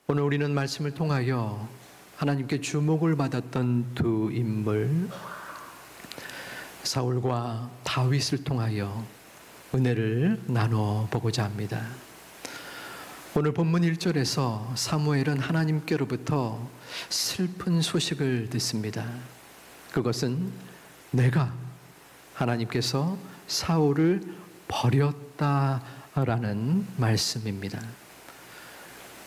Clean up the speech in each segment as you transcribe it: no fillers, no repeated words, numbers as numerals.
오늘 우리는 말씀을 통하여 하나님께 주목을 받았던 두 인물, 사울과 다윗을 통하여 은혜를 나눠보고자 합니다. 오늘 본문 1절에서 사무엘은 하나님께로부터 슬픈 소식을 듣습니다. 그것은 내가 하나님께서 사울을 버렸다라는 말씀입니다.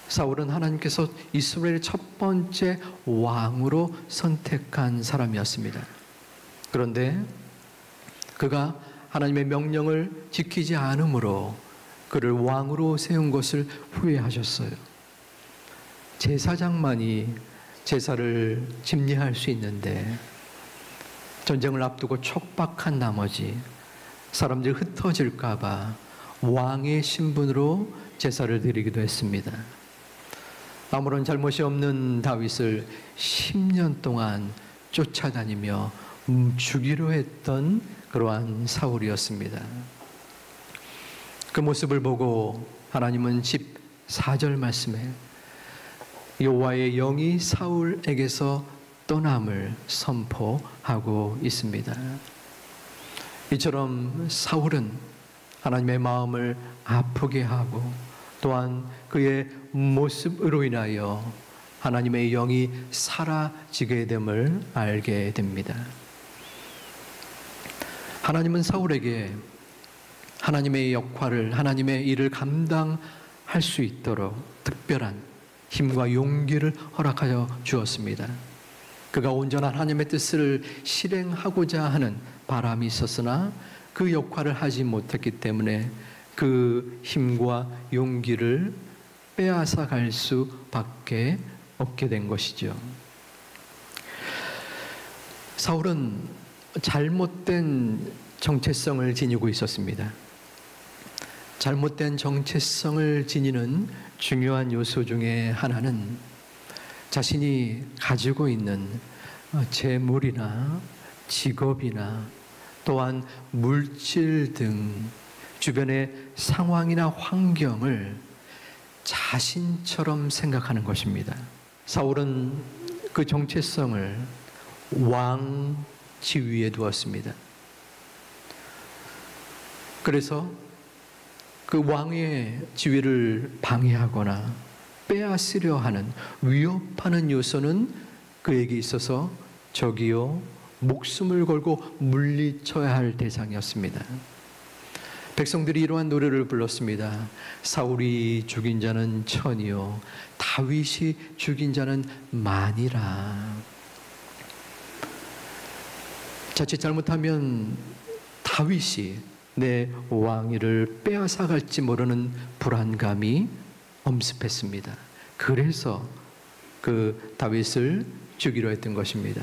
사울은 하나님께서 이스라엘의 첫 번째 왕으로 선택한 사람이었습니다. 그런데 그가 하나님의 명령을 지키지 않으므로 그를 왕으로 세운 것을 후회하셨어요. 제사장만이 제사를 집례할 수 있는데 전쟁을 앞두고 촉박한 나머지 사람들이 흩어질까 봐 왕의 신분으로 제사를 드리기도 했습니다. 아무런 잘못이 없는 다윗을 10년 동안 쫓아다니며 죽이려 했던 그러한 사울이었습니다. 그 모습을 보고 하나님은 14절 말씀에 여호와의 영이 사울에게서 떠남을 선포하고 있습니다. 이처럼 사울은 하나님의 마음을 아프게 하고 또한 그의 모습으로 인하여 하나님의 영이 사라지게 됨을 알게 됩니다. 하나님은 사울에게 하나님의 역할을, 하나님의 일을 감당할 수 있도록 특별한 힘과 용기를 허락하여 주었습니다. 그가 온전한 하나님의 뜻을 실행하고자 하는 바람이 있었으나 그 역할을 하지 못했기 때문에 그 힘과 용기를 빼앗아 갈 수밖에 없게 된 것이죠. 사울은 잘못된 정체성을 지니고 있었습니다. 잘못된 정체성을 지니는 중요한 요소 중에 하나는 자신이 가지고 있는 재물이나 직업이나 또한 물질 등 주변의 상황이나 환경을 자신처럼 생각하는 것입니다. 사울은 그 정체성을 왕 지위에 두었습니다. 그래서 그 왕의 지위를 방해하거나 빼앗으려 하는 위협하는 요소는 그에게 있어서 적이요 목숨을 걸고 물리쳐야 할 대상이었습니다. 백성들이 이러한 노래를 불렀습니다. 사울이 죽인 자는 천이요 다윗이 죽인 자는 만이라. 자칫 잘못하면 다윗이 내 왕위를 빼앗아갈지 모르는 불안감이 엄습했습니다. 그래서 그 다윗을 죽이려 했던 것입니다.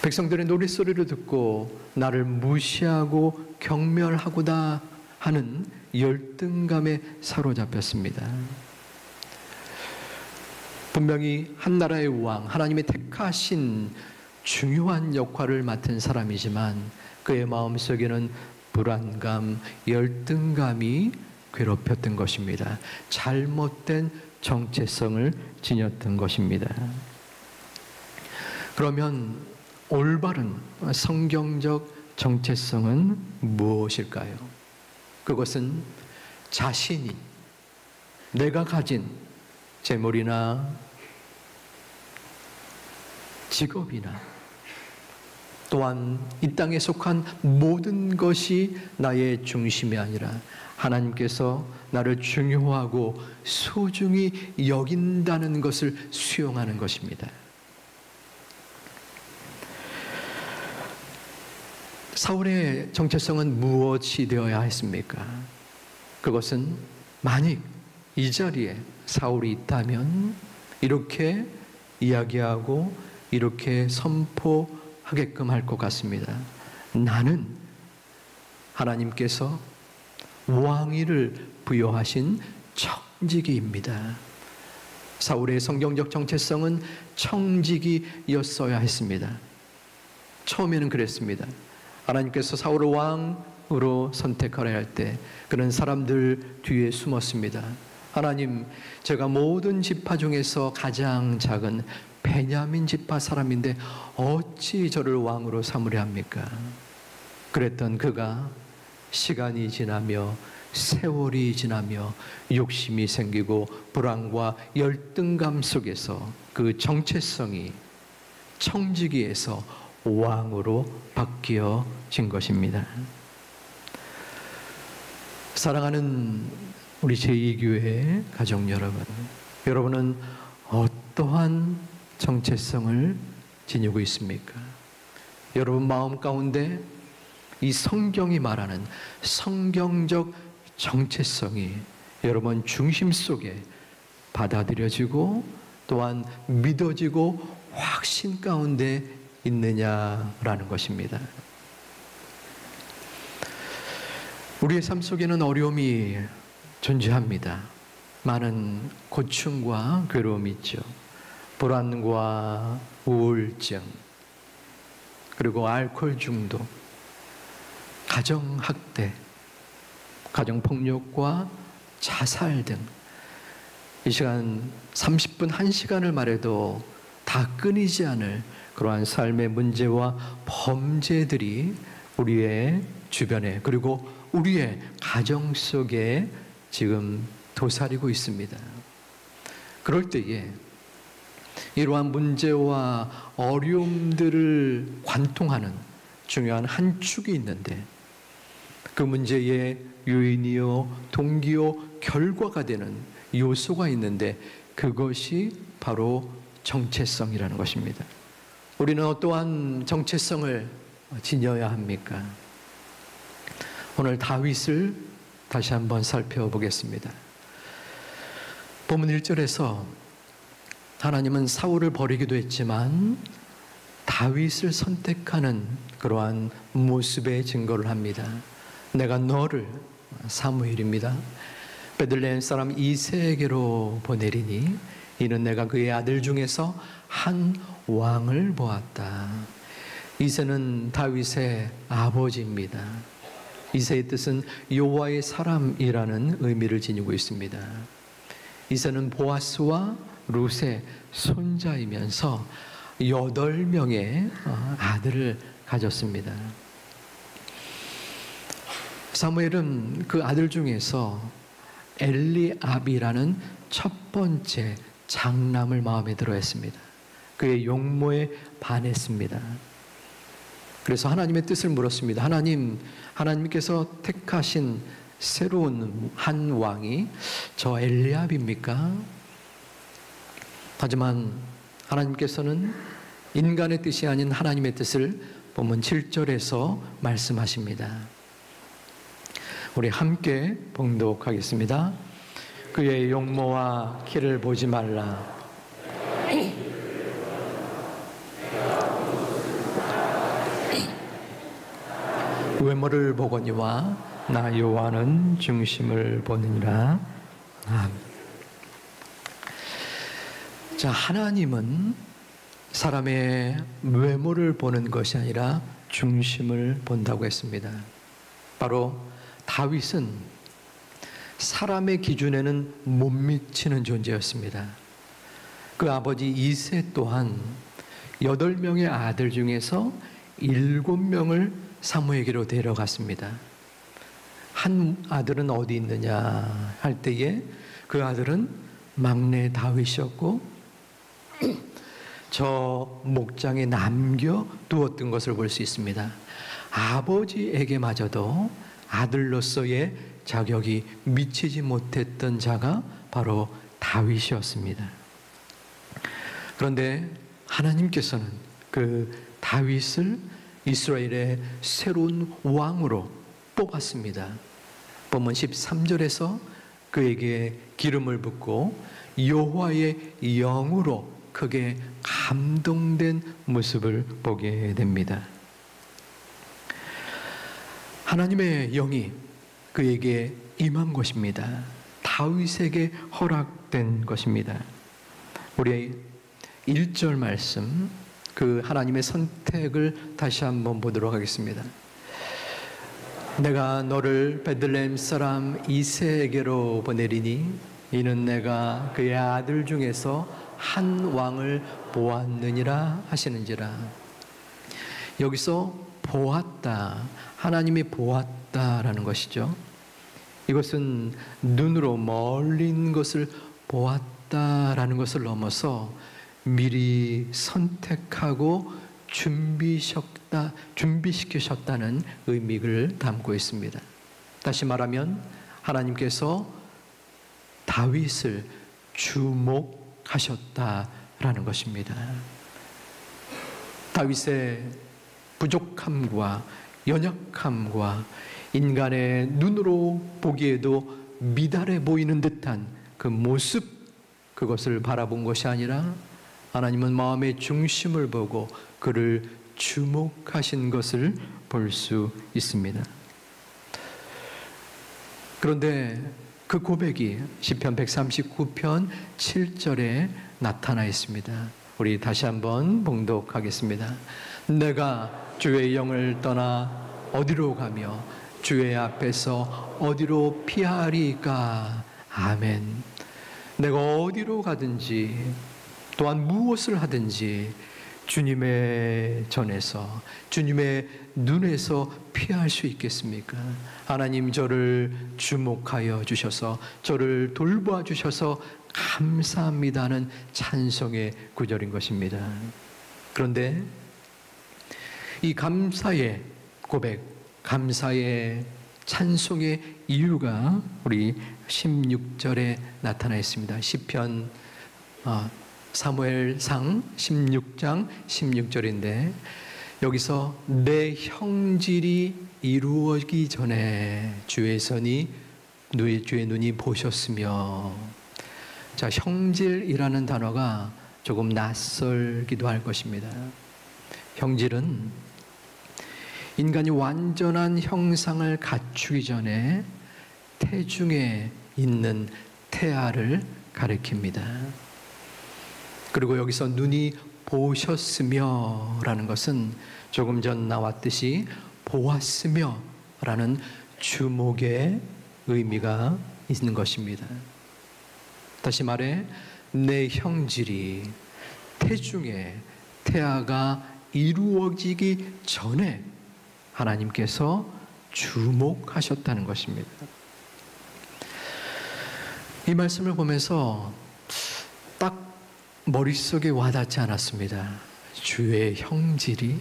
백성들의 노랫소리를 듣고 나를 무시하고 경멸하고다 하는 열등감에 사로잡혔습니다. 분명히 한 나라의 왕, 하나님의 택하신 중요한 역할을 맡은 사람이지만 그의 마음속에는 불안감, 열등감이 괴롭혔던 것입니다. 잘못된 정체성을 지녔던 것입니다. 그러면 올바른 성경적 정체성은 무엇일까요? 그것은 자신이 내가 가진 재물이나 직업이나 또한 이 땅에 속한 모든 것이 나의 중심이 아니라 하나님께서 나를 중요하고 소중히 여긴다는 것을 수용하는 것입니다. 사울의 정체성은 무엇이 되어야 했습니까? 그것은 만약 이 자리에 사울이 있다면 이렇게 이야기하고 이렇게 선포하게끔 할 것 같습니다. 나는 하나님께서 왕위를 부여하신 청지기입니다. 사울의 성경적 정체성은 청지기였어야 했습니다. 처음에는 그랬습니다. 하나님께서 사울을 왕으로 선택하려 할 때 그는 사람들 뒤에 숨었습니다. 하나님, 제가 모든 지파 중에서 가장 작은 베냐민 지파 사람인데 어찌 저를 왕으로 삼으려 합니까? 그랬던 그가 시간이 지나며 세월이 지나며 욕심이 생기고 불안과 열등감 속에서 그 정체성이 청지기에서 왕으로 바뀌어진 것입니다. 사랑하는 우리 제2교회 가족 여러분, 여러분은 어떠한 정체성을 지니고 있습니까? 여러분 마음 가운데 이 성경이 말하는 성경적 정체성이 여러분 중심 속에 받아들여지고 또한 믿어지고 확신 가운데 있느냐라는 것입니다. 우리의 삶 속에는 어려움이 존재합니다. 많은 고충과 괴로움이 있죠. 불안과 우울증, 그리고 알코올 중독, 가정학대, 가정폭력과 자살 등 이 시간 30분, 1시간을 말해도 다 끊이지 않을 그러한 삶의 문제와 범죄들이 우리의 주변에 그리고 우리의 가정 속에 지금 도사리고 있습니다. 그럴 때에 이러한 문제와 어려움들을 관통하는 중요한 한 축이 있는데 그 문제의 요인이요, 동기요, 결과가 되는 요소가 있는데 그것이 바로 정체성이라는 것입니다. 우리는 어떠한 정체성을 지녀야 합니까? 오늘 다윗을 다시 한번 살펴보겠습니다. 본문 1절에서 하나님은 사울을 버리기도 했지만 다윗을 선택하는 그러한 모습의 증거를 합니다. 내가 너를, 사무엘입니다, 베들레헴 사람 이새에게로 보내리니 이는 내가 그의 아들 중에서 한 왕을 보았다. 이새는 다윗의 아버지입니다. 이새의 뜻은 여호와의 사람이라는 의미를 지니고 있습니다. 이새는 보아스와 룻의 손자이면서 8명의 아들을 가졌습니다. 사무엘은 그 아들 중에서 엘리압이라는 첫 번째 장남을 마음에 들어 했습니다. 그의 용모에 반했습니다. 그래서 하나님의 뜻을 물었습니다. 하나님께서 택하신 새로운 한 왕이 저 엘리압입니까? 하지만 하나님께서는 인간의 뜻이 아닌 하나님의 뜻을 본문 7절에서 말씀하십니다. 우리 함께 봉독하겠습니다. 그의 용모와 키를 보지 말라. 외모를 보거니와 나 여호와는 중심을 보느니라. 자, 하나님은 사람의 외모를 보는 것이 아니라 중심을 본다고 했습니다. 바로 다윗은 사람의 기준에는 못 미치는 존재였습니다. 그 아버지 이새 또한 8명의 아들 중에서 7명을 사무엘에게로 데려갔습니다. 한 아들은 어디 있느냐 할 때에 그 아들은 막내 다윗이었고 저 목장에 남겨두었던 것을 볼 수 있습니다. 아버지에게마저도 아들로서의 자격이 미치지 못했던 자가 바로 다윗이었습니다. 그런데 하나님께서는 그 다윗을 이스라엘의 새로운 왕으로 뽑았습니다. 본문 13절에서 그에게 기름을 붓고 여호와의 영으로 크게 감동된 모습을 보게 됩니다. 하나님의 영이 그에게 임한 것입니다. 다윗에게 허락된 것입니다. 우리 1절 말씀, 그 하나님의 선택을 다시 한번 보도록 하겠습니다. 내가 너를 베들레헴 사람 이새에게로 보내리니 이는 내가 그의 아들 중에서 한 왕을 보았느니라 하시는지라. 여기서 보았다, 하나님이 보았다라는 것이죠. 이것은 눈으로 멀리 있는 것을 보았다라는 것을 넘어서 미리 선택하고 준비시키셨다는 의미를 담고 있습니다. 다시 말하면 하나님께서 다윗을 주목하셨다라는 것입니다. 다윗의 부족함과 연약함과 인간의 눈으로 보기에도 미달해 보이는 듯한 그 모습, 그것을 바라본 것이 아니라 하나님은 마음의 중심을 보고 그를 주목하신 것을 볼 수 있습니다. 그런데 그 고백이 시편 139편 7절에 나타나 있습니다. 우리 다시 한번 봉독하겠습니다. 내가 주의 영을 떠나 어디로 가며 주의 앞에서 어디로 피하리까? 아멘. 내가 어디로 가든지 또한 무엇을 하든지 주님의 전에서, 주님의 눈에서 피할 수 있겠습니까? 하나님, 저를 주목하여 주셔서, 저를 돌봐 주셔서 감사합니다는 찬송의 구절인 것입니다. 그런데 이 감사의 고백, 감사의 찬송의 이유가 우리 16절에 나타나 있습니다. 시편 사무엘상 16장 16절인데 여기서 내 형질이 이루어지기 전에 주의 눈이 보셨으며. 자, 형질이라는 단어가 조금 낯설기도 할 것입니다. 형질은 인간이 완전한 형상을 갖추기 전에 태중에 있는 태아를 가리킵니다. 그리고 여기서 눈이 보셨으며 라는 것은 조금 전 나왔듯이 보았으며 라는 주목의 의미가 있는 것입니다. 다시 말해 내 형질이 태중에 태아가 이루어지기 전에 하나님께서 주목하셨다는 것입니다. 이 말씀을 보면서 딱 머릿속에 와닿지 않았습니다. 주의 형질이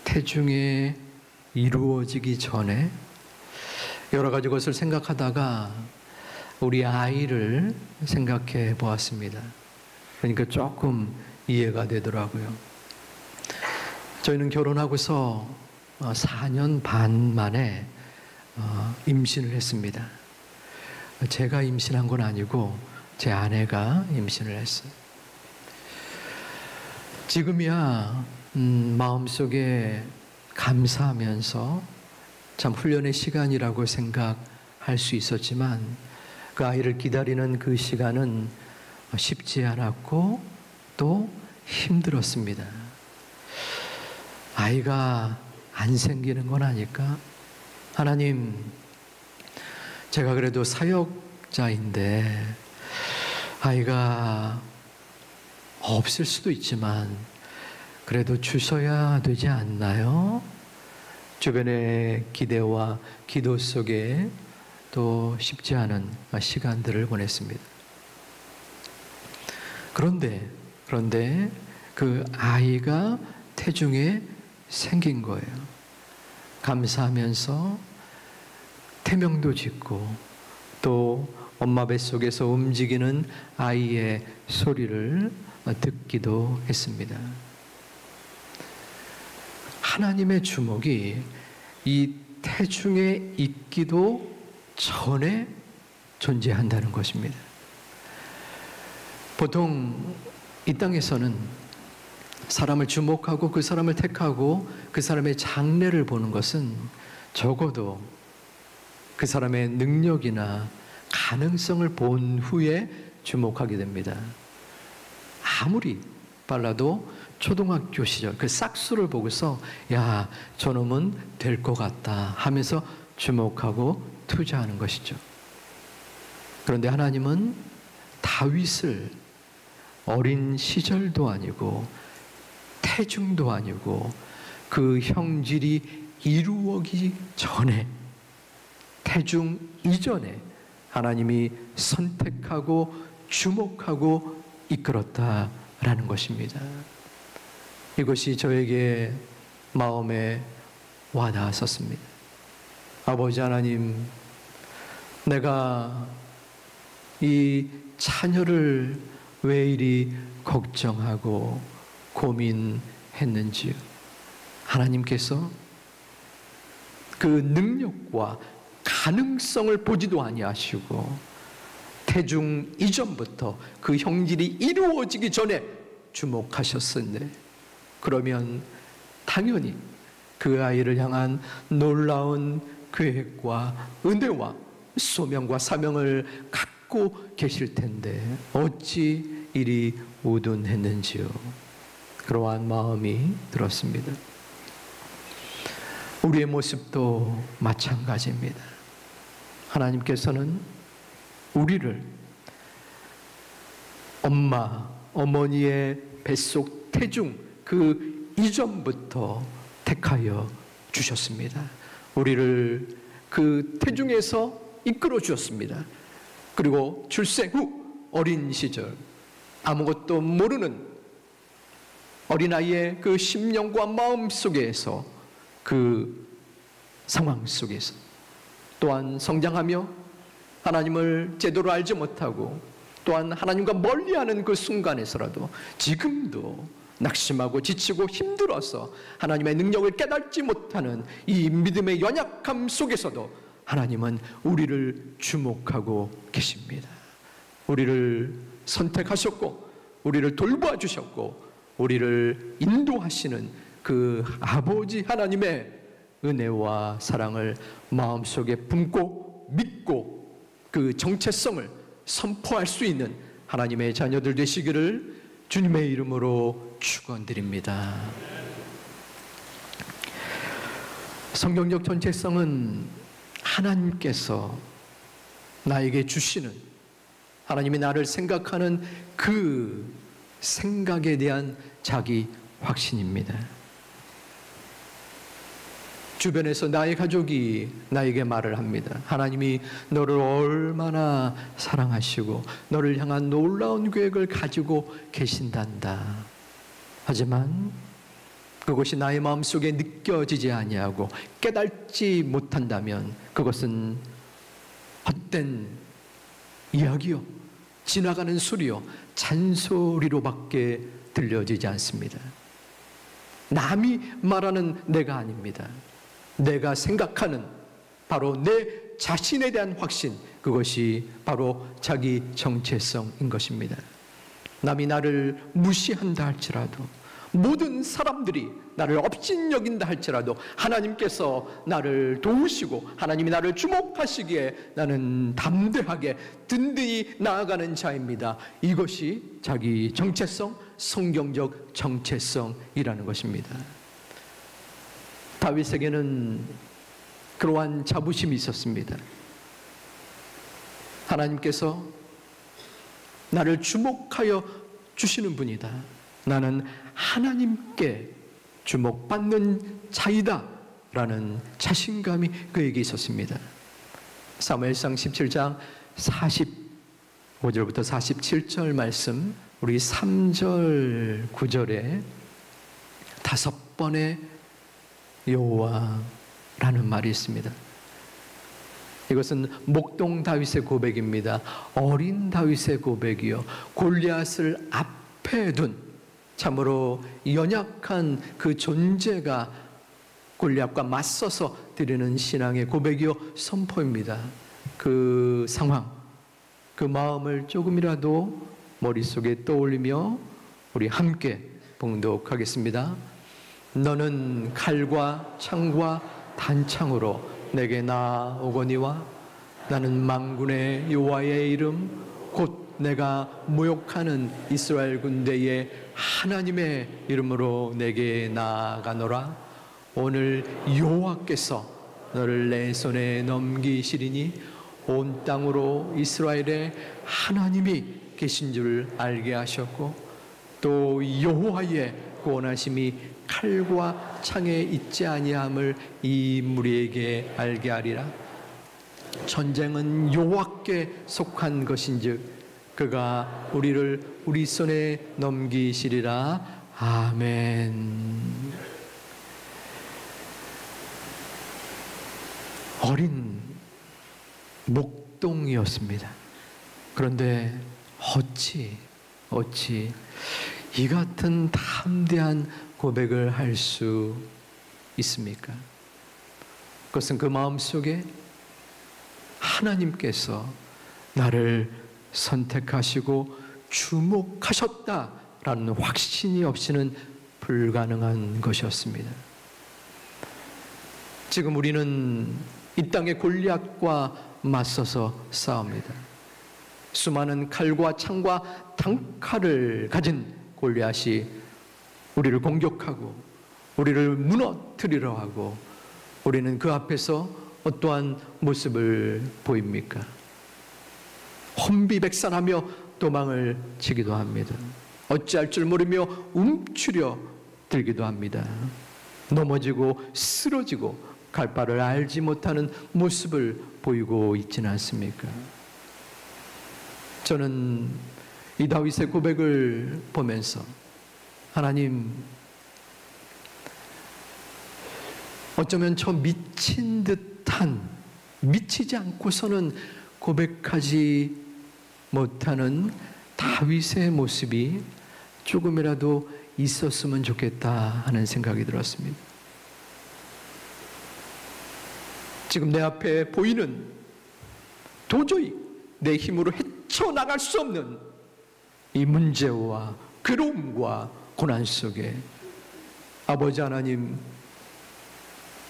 태중에 이루어지기 전에. 여러 가지 것을 생각하다가 우리 아이를 생각해 보았습니다. 그러니까 조금 이해가 되더라고요. 저희는 결혼하고서 4년 반 만에 임신을 했습니다. 제가 임신한 건 아니고 제 아내가 임신을 했어요. 지금이야 마음속에 감사하면서 참 훈련의 시간이라고 생각할 수 있었지만 그 아이를 기다리는 그 시간은 쉽지 않았고 또 힘들었습니다. 아이가 안 생기는 건 아닐까? 하나님, 제가 그래도 사역자인데 아이가 없을 수도 있지만 그래도 주셔야 되지 않나요? 주변의 기대와 기도 속에 또 쉽지 않은 시간들을 보냈습니다. 그런데 그 아이가 태중에 생긴 거예요. 감사하면서 태명도 짓고 또 엄마 뱃속에서 움직이는 아이의 소리를 듣기도 했습니다. 하나님의 주목이 이 태중에 있기도 전에 존재한다는 것입니다. 보통 이 땅에서는 사람을 주목하고 그 사람을 택하고 그 사람의 장래를 보는 것은 적어도 그 사람의 능력이나 가능성을 본 후에 주목하게 됩니다. 아무리 빨라도 초등학교 시절 그 싹수를 보고서 야, 저놈은 될 것 같다 하면서 주목하고 투자하는 것이죠. 그런데 하나님은 다윗을 어린 시절도 아니고 태중도 아니고 그 형질이 이루어지기 전에, 태중 이전에 하나님이 선택하고 주목하고 이끌었다라는 것입니다. 이것이 저에게 마음에 와닿았었습니다. 아버지 하나님, 내가 이 자녀를 왜 이리 걱정하고 고민했는지요. 하나님께서 그 능력과 가능성을 보지도 아니하시고 태중 이전부터 그 형질이 이루어지기 전에 주목하셨으니, 그러면 당연히 그 아이를 향한 놀라운 계획과 은혜와 소명과 사명을 갖고 계실 텐데 어찌 이리 우둔했는지요. 그러한 마음이 들었습니다. 우리의 모습도 마찬가지입니다. 하나님께서는 우리를 어머니의 뱃속 태중 그 이전부터 택하여 주셨습니다. 우리를 그 태중에서 이끌어 주셨습니다. 그리고 출생 후 어린 시절 아무것도 모르는 어린아이의 그 심령과 마음 속에서, 그 상황 속에서 또한 성장하며 하나님을 제대로 알지 못하고 또한 하나님과 멀리하는 그 순간에서라도 지금도 낙심하고 지치고 힘들어서 하나님의 능력을 깨닫지 못하는 이 믿음의 연약함 속에서도 하나님은 우리를 주목하고 계십니다. 우리를 선택하셨고 우리를 돌보아 주셨고 우리를 인도하시는 그 아버지 하나님의 은혜와 사랑을 마음속에 품고 믿고 그 정체성을 선포할 수 있는 하나님의 자녀들 되시기를 주님의 이름으로 축원드립니다. 성경적 정체성은 하나님께서 나에게 주시는, 하나님이 나를 생각하는 그 생각에 대한 자기 확신입니다. 주변에서 나의 가족이 나에게 말을 합니다. 하나님이 너를 얼마나 사랑하시고 너를 향한 놀라운 계획을 가지고 계신단다. 하지만 그것이 나의 마음속에 느껴지지 아니하고 깨닫지 못한다면 그것은 헛된 이야기요, 지나가는 소리요, 잔소리로밖에 들려지지 않습니다. 남이 말하는 내가 아닙니다. 내가 생각하는 바로 내 자신에 대한 확신, 그것이 바로 자기 정체성인 것입니다. 남이 나를 무시한다 할지라도, 모든 사람들이 나를 업신여긴다 할지라도 하나님께서 나를 도우시고 하나님이 나를 주목하시기에 나는 담대하게 든든히 나아가는 자입니다. 이것이 자기 정체성, 성경적 정체성이라는 것입니다. 다윗에게는 그러한 자부심이 있었습니다. 하나님께서 나를 주목하여 주시는 분이다. 나는 하나님께 주목받는 자이다 라는 자신감이 그에게 있었습니다. 사무엘상 17장 45절부터 47절 말씀, 우리 3절 9절에 5번의 여호와라는 말이 있습니다. 이것은 목동 다윗의 고백입니다. 어린 다윗의 고백이요, 골리앗을 앞에 둔 참으로 연약한 그 존재가 골리앗과 맞서서 드리는 신앙의 고백이요 선포입니다. 그 상황, 그 마음을 조금이라도 머릿속에 떠올리며 우리 함께 봉독하겠습니다. 너는 칼과 창과 단창으로 내게 나오거니와 나는 만군의 여호와의 이름 곧 내가 모욕하는 이스라엘 군대의 하나님의 이름으로 내게 나아가노라. 오늘 여호와께서 너를 내 손에 넘기시리니 온 땅으로 이스라엘에 하나님이 계신 줄 알게 하셨고, 또 여호와의 구원하심이 칼과 창에 있지 아니함을 이 무리에게 알게 하리라. 전쟁은 여호와께 속한 것인즉 그가 우리를 우리 손에 넘기시리라. 아멘. 어린 목동이었습니다. 그런데 어찌 이 같은 담대한 고백을 할 수 있습니까? 그것은 그 마음속에 하나님께서 나를 선택하시고 주목하셨다라는 확신이 없이는 불가능한 것이었습니다. 지금 우리는 이 땅의 골리앗과 맞서서 싸웁니다. 수많은 칼과 창과 단칼을 가진 골리앗이 우리를 공격하고 우리를 무너뜨리려 하고, 우리는 그 앞에서 어떠한 모습을 보입니까? 혼비백산하며 도망을 치기도 합니다. 어찌할 줄 모르며 움츠려 들기도 합니다. 넘어지고 쓰러지고 갈 바를 알지 못하는 모습을 보이고 있지는 않습니까? 저는 이 다윗의 고백을 보면서 하나님, 어쩌면 저 미친 듯한, 미치지 않고서는 고백하지 못하는 다윗의 모습이 조금이라도 있었으면 좋겠다 하는 생각이 들었습니다. 지금 내 앞에 보이는, 도저히 내 힘으로 헤쳐나갈 수 없는 이 문제와 괴로움과 고난 속에 아버지 하나님,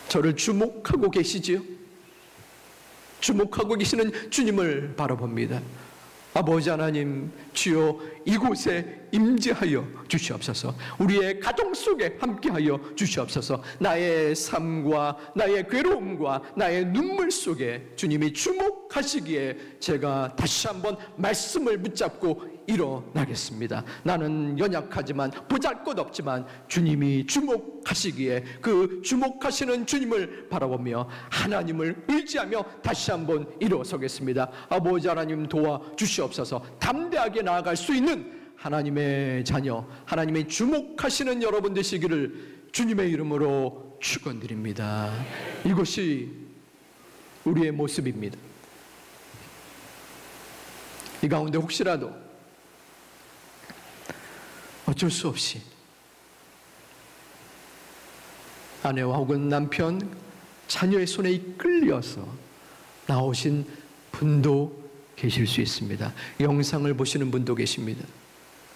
저를 주목하고 계시지요? 주목하고 계시는 주님을 바라봅니다. 아버지 하나님, 주여 이곳에 임재하여 주시옵소서. 우리의 가정 속에 함께하여 주시옵소서. 나의 삶과 나의 괴로움과 나의 눈물 속에 주님이 주목하시기에 제가 다시 한번 말씀을 붙잡고 일어나겠습니다. 나는 연약하지만 보잘것없지만 주님이 주목하시기에 그 주목하시는 주님을 바라보며 하나님을 의지하며 다시 한번 일어서겠습니다. 아버지 하나님 도와주시옵소서. 담대하게 나아갈 수 있는 하나님의 자녀, 하나님의 주목하시는 여러분 되시기를 주님의 이름으로 축원드립니다. 이것이 우리의 모습입니다. 이 가운데 혹시라도 어쩔 수 없이 아내와 혹은 남편, 자녀의 손에 이끌려서 나오신 분도 계실 수 있습니다. 영상을 보시는 분도 계십니다.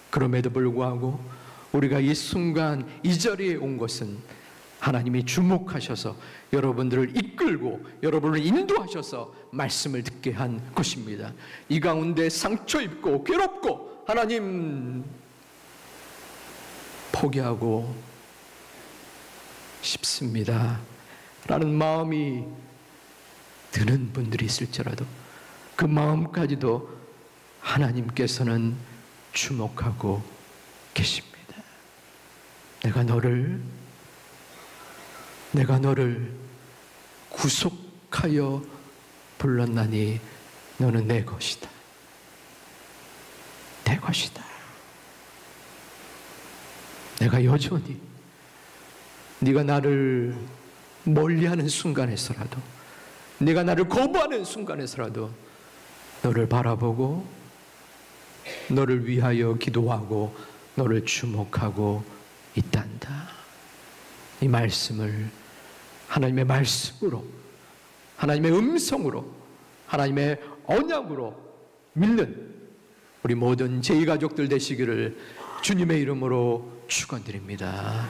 그럼에도 불구하고 우리가 이 순간 이 자리에 온 것은 하나님이 주목하셔서 여러분들을 이끌고 여러분을 인도하셔서 말씀을 듣게 한 것입니다. 이 가운데 상처 입고 괴롭고 하나님 포기하고 싶습니다 라는 마음이 드는 분들이 있을지라도 그 마음까지도 하나님께서는 주목하고 계십니다. 내가 너를 구속하여 불렀나니 너는 내 것이다. 내 것이다. 내가 여전히 네가 나를 멀리하는 순간에서라도, 네가 나를 거부하는 순간에서라도 너를 바라보고 너를 위하여 기도하고 너를 주목하고 있단다. 이 말씀을 하나님의 말씀으로, 하나님의 음성으로, 하나님의 언약으로 믿는 우리 모든 제2가족들 되시기를 주님의 이름으로 축원드립니다.